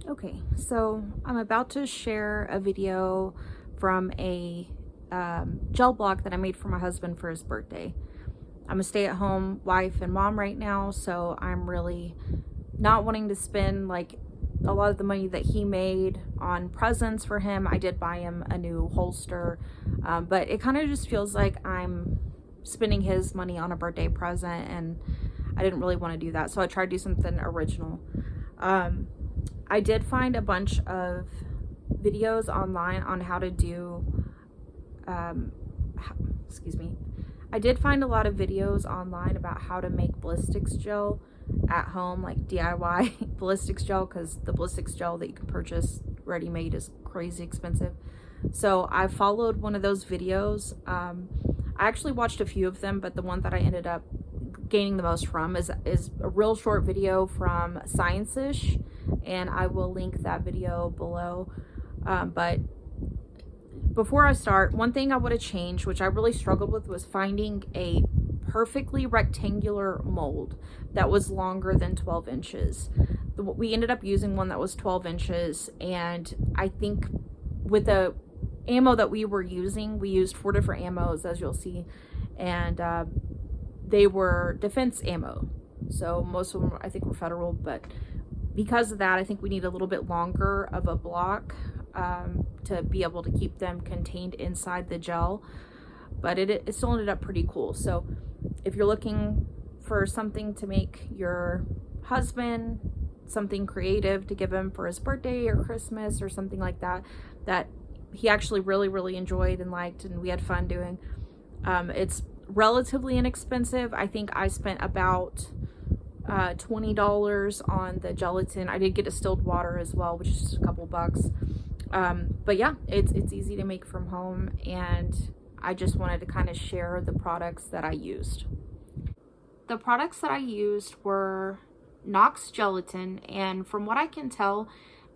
Okay, so I'm about to share a video from a gel block that I made for my husband for his birthday. I'm a stay-at-home wife and mom right now, so I'm really not wanting to spend like a lot of the money that he made on presents for him. I did buy him a new holster, but it kind of just feels like I'm spending his money on a birthday present, and I didn't really want to do that, so I tried to do something original. I did find a bunch of videos online on how to do, I did find a lot of videos online about how to make ballistics gel at home, like DIY ballistics gel, because the ballistics gel that you can purchase ready-made is crazy expensive. So I followed one of those videos. I actually watched a few of them, but the one that I ended up gaining the most from is a real short video from Science-ish, and I will link that video below. But before I start, one thing I would have changed, which I really struggled with, was finding a perfectly rectangular mold that was longer than 12 inches. We ended up using one that was 12 inches, and I think with the ammo that we were using, we used 4 different ammos, as you'll see, and they were defense ammo, so most of them I think were federal, but because of that I think we need a little bit longer of a block to be able to keep them contained inside the gel, but it still ended up pretty cool. So if you're looking for something to make your husband something creative to give him for his birthday or Christmas or something like that, that he actually really enjoyed and liked and we had fun doing, it's relatively inexpensive. I think I spent about $20 on the gelatin. I did get distilled water as well, which is just a couple bucks. But yeah, it's easy to make from home, and I just wanted to kind of share the products that I used. The products that I used were Knox gelatin, and from what I can tell,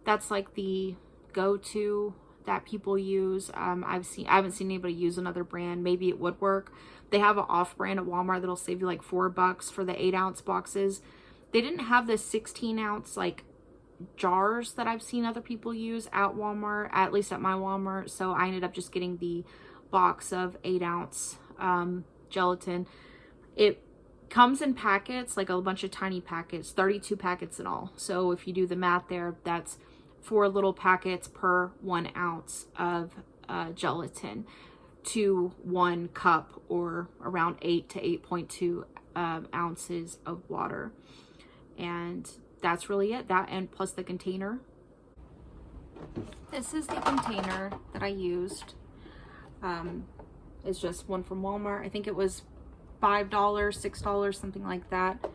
that's like the go-to that people use. I haven't seen anybody use another brand. Maybe it would work. They have an off brand at Walmart that'll save you like $4 for the 8-ounce boxes. They didn't have the 16-ounce like jars that I've seen other people use at Walmart, at least at my Walmart, so I ended up just getting the box of 8-ounce gelatin. It comes in packets, like a bunch of tiny packets, 32 packets in all. So if you do the math there, that's 4 little packets per 1 ounce of gelatin to 1 cup, or around 8 to 8.2 ounces of water. And that's really it. That, and plus the container. This is the container that I used. It's just one from Walmart. I think it was $5, $6, something like that.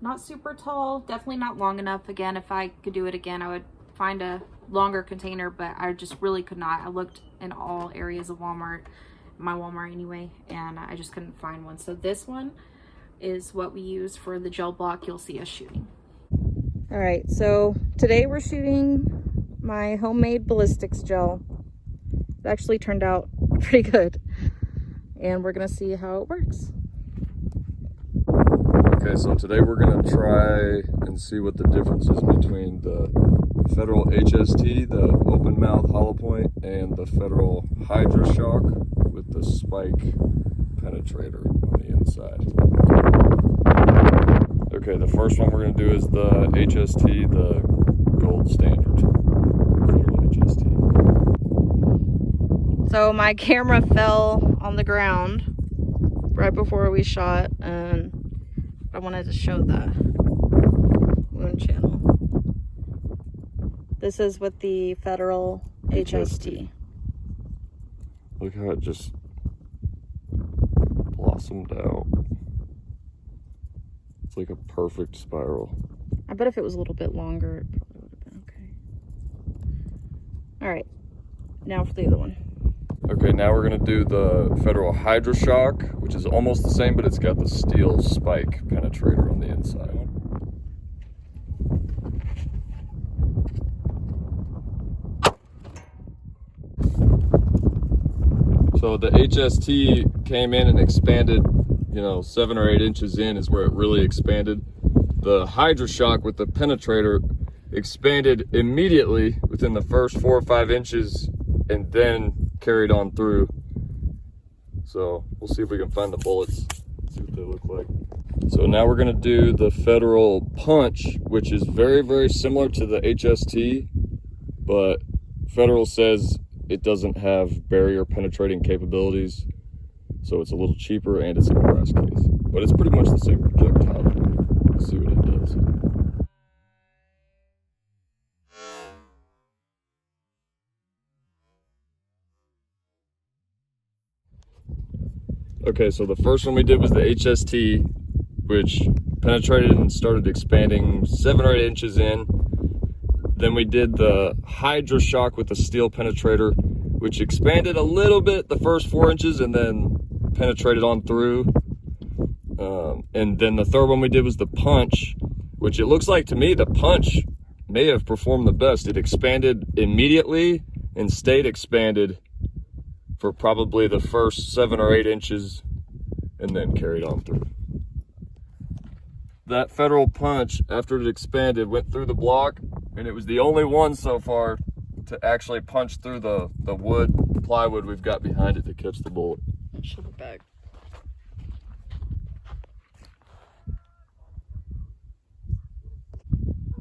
Not super tall, definitely not long enough. Again, if I could do it again, I would find a longer container, but I just really could not. I looked in all areas of Walmart, my Walmart anyway, and I just couldn't find one. So this one is what we use for the gel block you'll see us shooting. All right, so today we're shooting my homemade ballistics gel. It actually turned out pretty good, and we're gonna see how it works. Okay, so today we're gonna try and see what the difference is between the Federal HST, the open mouth hollow point, and the Federal Hydra Shock with the spike penetrator on the inside. Okay, the first one we're gonna do is the HST, the gold standard Federal HST. So my camera fell on the ground right before we shot, and I wanted to show the wound channel. This is with the Federal HST. Look how it just blossomed out. It's like a perfect spiral. I bet if it was a little bit longer, it probably would have been okay. All right, now for the other one. Okay, now we're gonna do the Federal Hydra Shock, which is almost the same, but it's got the steel spike penetrator on the inside. So the HST came in and expanded, you know, 7 or 8 inches in is where it really expanded. The Hydra Shock with the penetrator expanded immediately within the first 4 or 5 inches and then carried on through. So we'll see if we can find the bullets, see what they look like. So now we're gonna do the Federal Punch, which is very, very similar to the HST, but Federal says it doesn't have barrier penetrating capabilities. So it's a little cheaper and it's in a brass case, but it's pretty much the same projectile. Let's see what it does. Okay, so the first one we did was the HST, which penetrated and started expanding 7 or 8 inches in. Then we did the Hydra Shock with the steel penetrator, which expanded a little bit the first 4 inches and then penetrated on through. And then the third one we did was the Punch, which it looks like to me the Punch may have performed the best. It expanded immediately and stayed expanded for probably the first 7 or 8 inches and then carried on through. That Federal Punch, after it expanded, went through the block, and it was the only one so far to actually punch through the wood, plywood we've got behind it to catch the bullet. Shove it back.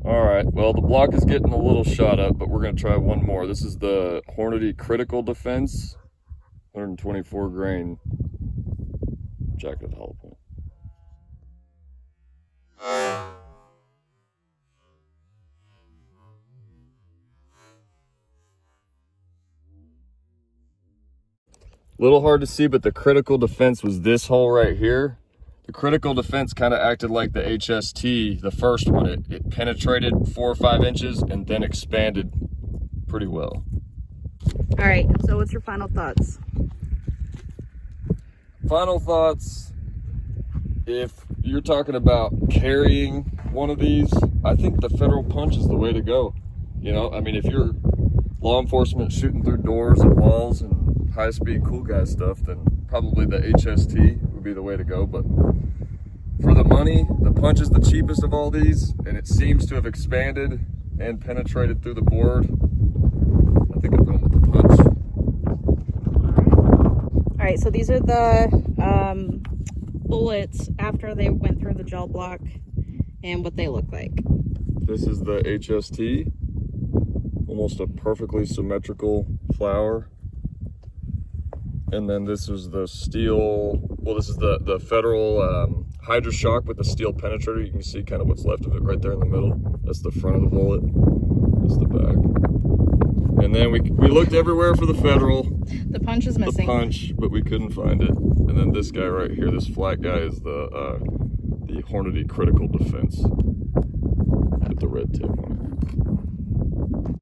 All right, well, the block is getting a little shot up, but we're gonna try one more. This is the Hornady Critical Defense, 124 grain jacketed hollow point. A little hard to see, but the Critical Defense was this hole right here. The Critical Defense kind of acted like the HST, the first one. It penetrated 4 or 5 inches and then expanded pretty well. All right, so what's your final thoughts? Final thoughts, if you're talking about carrying one of these, I think the Federal Punch is the way to go. You know, I mean, if you're law enforcement shooting through doors and walls and high-speed cool guy stuff, then probably the HST would be the way to go. But for the money, the Punch is the cheapest of all these, and it seems to have expanded and penetrated through the board. I think I'm going with the Punch. All right, so these are the bullets after they went through the gel block and what they look like. This is the HST, almost a perfectly symmetrical flower. And then this is the steel, well, this is the Federal Hydra Shock with the steel penetrator. You can see kind of what's left of it right there in the middle. That's the front of the bullet. That's the back. And then we looked everywhere for the Federal. The Punch is missing. The Punch, but we couldn't find it. And then this guy right here, this flat guy, is the Hornady Critical Defense with the red tip on it.